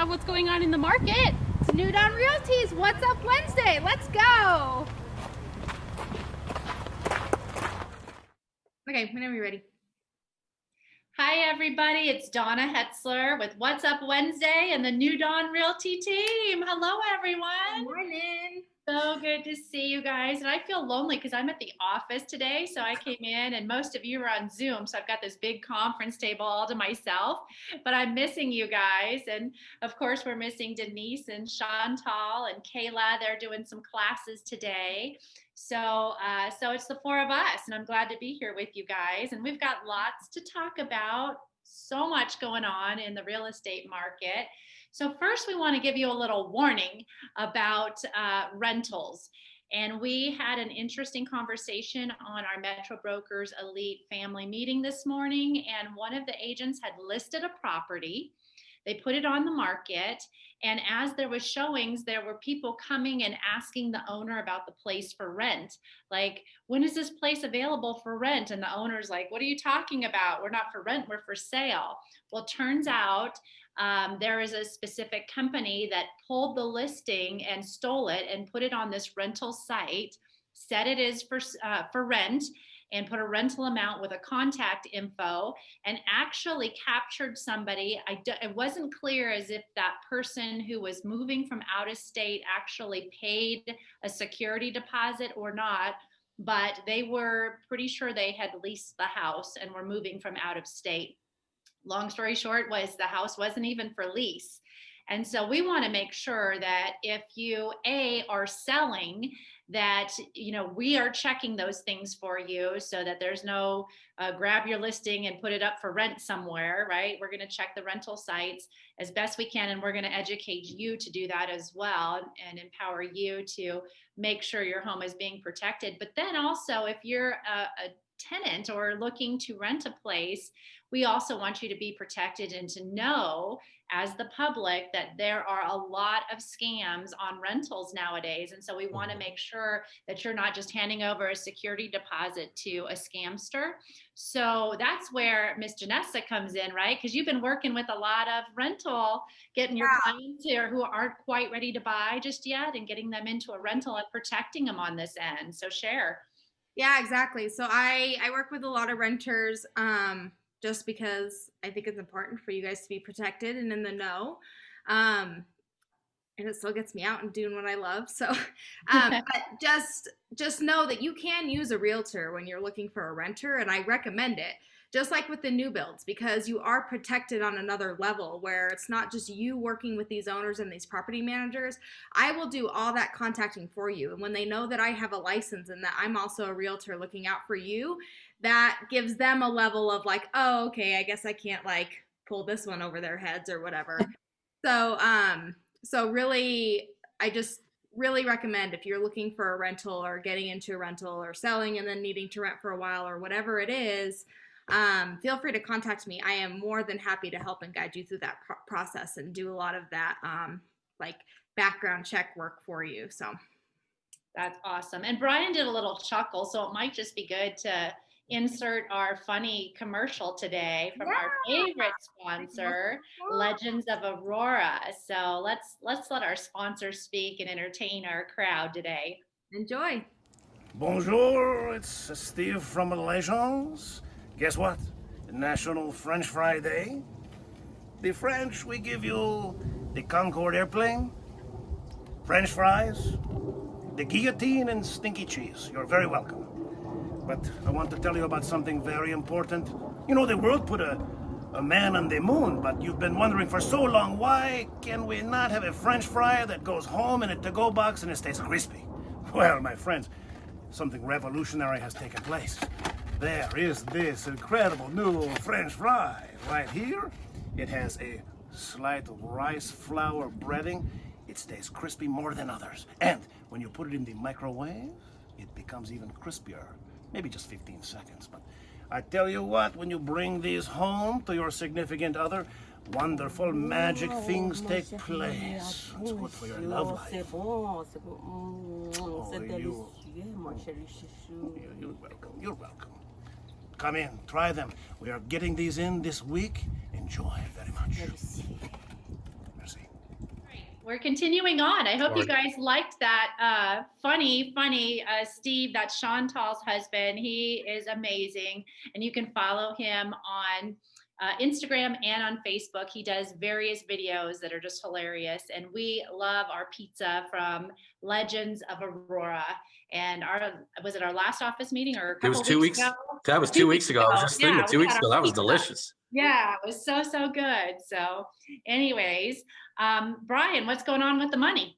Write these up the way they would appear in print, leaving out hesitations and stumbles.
of what's going on in the market. It's New Dawn Realty's What's Up Wednesday. Let's go. Okay, whenever you're ready. Hi everybody, it's Donna Hetzler with What's Up Wednesday and the New Dawn Realty team. Hello everyone. Good morning. So good to see you guys. And I feel lonely because I'm at the office today. So I came in and most of you are on Zoom. So I've got this big conference table all to myself, but I'm missing you guys. And of course, we're missing Denise and Chantal and Kayla. They're doing some classes today. So it's the four of us, and I'm glad to be here with you guys. And we've got lots to talk about, so much going on in the real estate market. So first, we want to give you a little warning about rentals. And we had an interesting conversation on our Metro Brokers Elite family meeting this morning. And one of the agents had listed a property. They put it on the market. And as there was showings, there were people coming and asking the owner about the place for rent. Like, when is this place available for rent? And the owner's like, what are you talking about? We're not for rent, we're for sale. Well, it turns out there is a specific company that pulled the listing and stole it and put it on this rental site, said it is for rent, and put a rental amount with a contact info, and actually captured somebody. It wasn't clear as if that person who was moving from out of state actually paid a security deposit or not, but they were pretty sure they had leased the house and were moving from out of state. Long story short was the house wasn't even for lease. And so we want to make sure that if you are selling, that we are checking those things for you so that there's no grab your listing and put it up for rent somewhere, right? We're going to check the rental sites as best we can, and we're going to educate you to do that as well and empower you to make sure your home is being protected. But then also, if you're a tenant or looking to rent a place, we also want you to be protected and to know as the public that there are a lot of scams on rentals nowadays. And so we want to make sure that you're not just handing over a security deposit to a scamster. So that's where Miss Janessa comes in, right? Because you've been working with a lot of rental, getting your clients here who aren't quite ready to buy just yet and getting them into a rental and protecting them on this end. So share. Yeah, exactly. So I work with a lot of renters just because I think it's important for you guys to be protected and in the know. And it still gets me out and doing what I love. So but just know that you can use a realtor when you're looking for a renter, and I recommend it. Just like with the new builds, because you are protected on another level where it's not just you working with these owners and these property managers. I will do all that contacting for you. And when they know that I have a license and that I'm also a realtor looking out for you, that gives them a level of like, oh, okay, I guess I can't like pull this one over their heads or whatever. So really, I just really recommend if you're looking for a rental or getting into a rental or selling and then needing to rent for a while or whatever it is, feel free to contact me. I am more than happy to help and guide you through that process and do a lot of that like background check work for you. So that's awesome. And Brian did a little chuckle, so it might just be good to insert our funny commercial today from our favorite sponsor, Legends of Aurora. So let's let our sponsor speak and entertain our crowd today. Enjoy. Bonjour, it's Steve from Legends. Guess what? National French Fry Day. The French, we give you the Concorde airplane, French fries, the guillotine, and stinky cheese. You're very welcome. But I want to tell you about something very important. You know, the world put a man on the moon, but you've been wondering for so long, why can we not have a French fry that goes home in a to-go box and it stays crispy? Well, my friends, something revolutionary has taken place. There is this incredible new French fry right here. It has a slight rice flour breading. It stays crispy more than others. And when you put it in the microwave, it becomes even crispier. Maybe just 15 seconds. But I tell you what, when you bring these home to your significant other, wonderful magic things take place. It's good for your love life. Oh, you're welcome. You're welcome. Come in, try them. We are getting these in this week. Enjoy very much. Merci. We're continuing on. I hope you Sorry. guys liked that funny Steve, that's Chantal's husband. He is amazing. And you can follow him on Instagram and on Facebook. He does various videos that are just hilarious. And we love our pizza from Legends of Aurora. And was it our last office meeting or a It was couple 2 weeks weeks. ago? That was 2 weeks ago. I was just thinking Yeah, we 2 weeks had ago. our That was pizza. delicious. Yeah, it was so good. So anyways, Brian, what's going on with the money?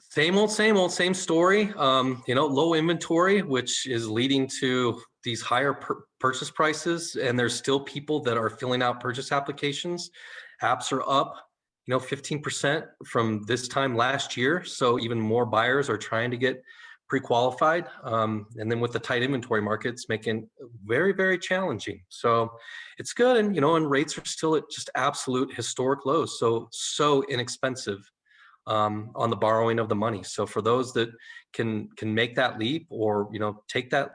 Same old, same story. Low inventory, which is leading to these higher purchase prices. And there's still people that are filling out purchase applications. Apps are up, 15% from this time last year. So even more buyers are trying to get pre-qualified. And then with the tight inventory market, it's making it very, very challenging. So it's good. And rates are still at just absolute historic lows. So inexpensive on the borrowing of the money. So for those that can make that leap, or take that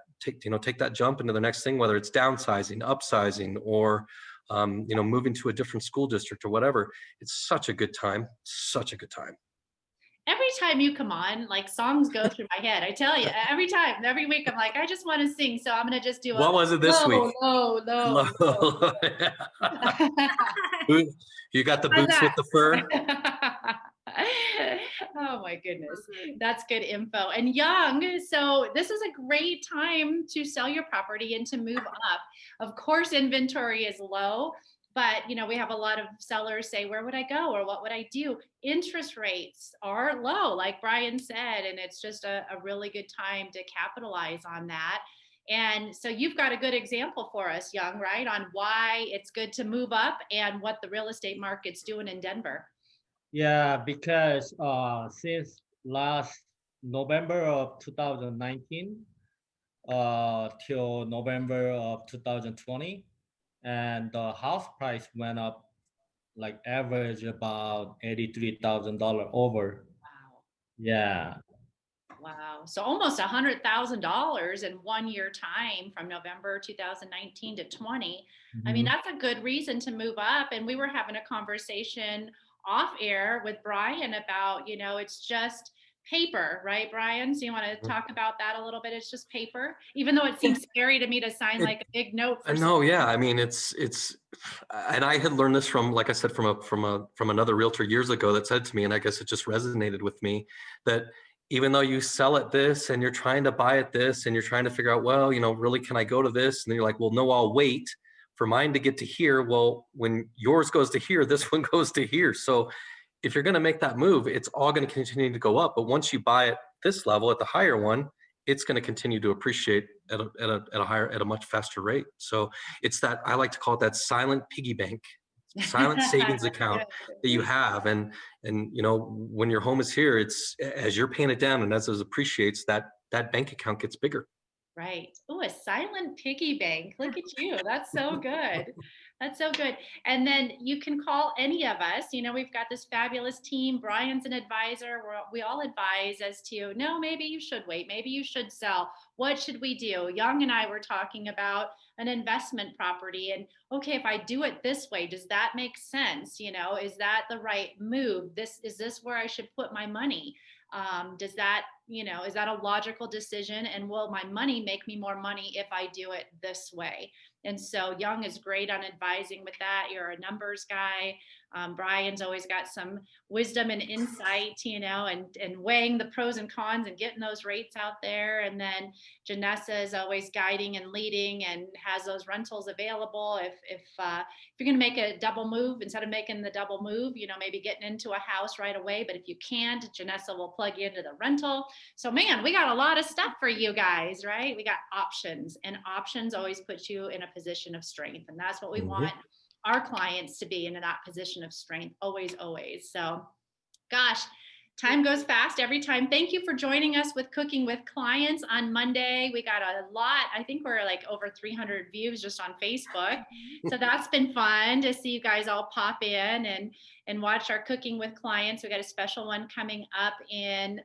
jump into the next thing, whether it's downsizing, upsizing, or moving to a different school district or whatever, it's such a good time. Such a good time. Every time you come on, like songs go through my head. I tell you, every week, I'm like, I just want to sing, so I'm gonna just do What was it this week? Low. You got the boots with the fur. Oh my goodness, that's good info. And Young, so this is a great time to sell your property and to move up. Of course, inventory is low, but we have a lot of sellers say, where would I go or what would I do? Interest rates are low, like Brian said, and it's just a really good time to capitalize on that. And so you've got a good example for us, Young, right, on why it's good to move up and what the real estate market's doing in Denver. Yeah, because since last November of 2019 till November of 2020, and the house price went up like average about $83,000 over. Wow. Yeah. Wow. So almost $100,000 in 1 year time from November 2019 to 20. I mean, that's a good reason to move up. And we were having a conversation off air with Brian about, it's just paper, right, Brian? So you want to talk about that a little bit? It's just paper, even though it seems scary to me to sign like a big note for No, yeah. I mean, it's, and I had learned this from, like I said, from another realtor years ago that said to me, and I guess it just resonated with me, that even though you sell at this and you're trying to buy at this and you're trying to figure out, well, really, can I go to this? And then you're like, well, no, I'll wait for mine to get to here. Well, when yours goes to here, this one goes to here. So if you're going to make that move, it's all going to continue to go up. But once you buy at this level, at the higher one, it's going to continue to appreciate at a much faster rate. So it's that, I like to call it that silent piggy bank, silent savings account that you have. And when your home is here, it's, as you're paying it down and as it appreciates, that bank account gets bigger. Right. Oh, a silent piggy bank. Look at you. That's so good. That's so good. And then you can call any of us. We've got this fabulous team. Brian's an advisor. We all advise as to, no, maybe you should wait. Maybe you should sell. What should we do? Young and I were talking about an investment property. And okay, if I do it this way, does that make sense? Is that the right move? Is this where I should put my money? Does that, is that a logical decision? And will my money make me more money if I do it this way? And so Young is great on advising with that. You're a numbers guy. Brian's always got some wisdom and insight, and weighing the pros and cons and getting those rates out there. And then Janessa is always guiding and leading and has those rentals available. If you're going to make a double move, instead of making the double move, maybe getting into a house right away. But if you can't, Janessa will plug you into the rental. So man, we got a lot of stuff for you guys, right? We got options, and options always put you in a position of strength. And that's what we want our clients to be, in that position of strength, always. So gosh, time goes fast every time. Thank you for joining us with Cooking with Clients on Monday. We got a lot. I think we're like over 300 views just on Facebook. So that's been fun to see you guys all pop in and watch our Cooking with Clients. We got a special one coming up in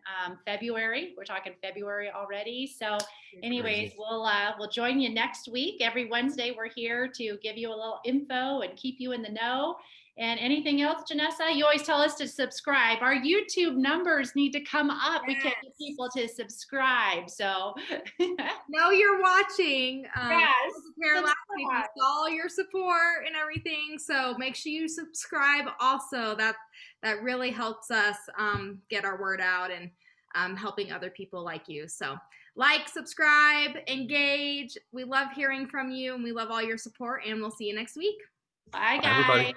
February. We're talking February already. So anyways, we'll join you next week. Every Wednesday, we're here to give you a little info and keep you in the know. And anything else, Janessa? You always tell us to subscribe. Our YouTube numbers need to come up. We can't get people to subscribe. So Know you're watching. yes, We saw all your support and everything. So make sure you subscribe also. That really helps us get our word out and helping other people like you. So like, subscribe, engage. We love hearing from you and we love all your support, and we'll see you next week. Bye, Bye, everybody. guys.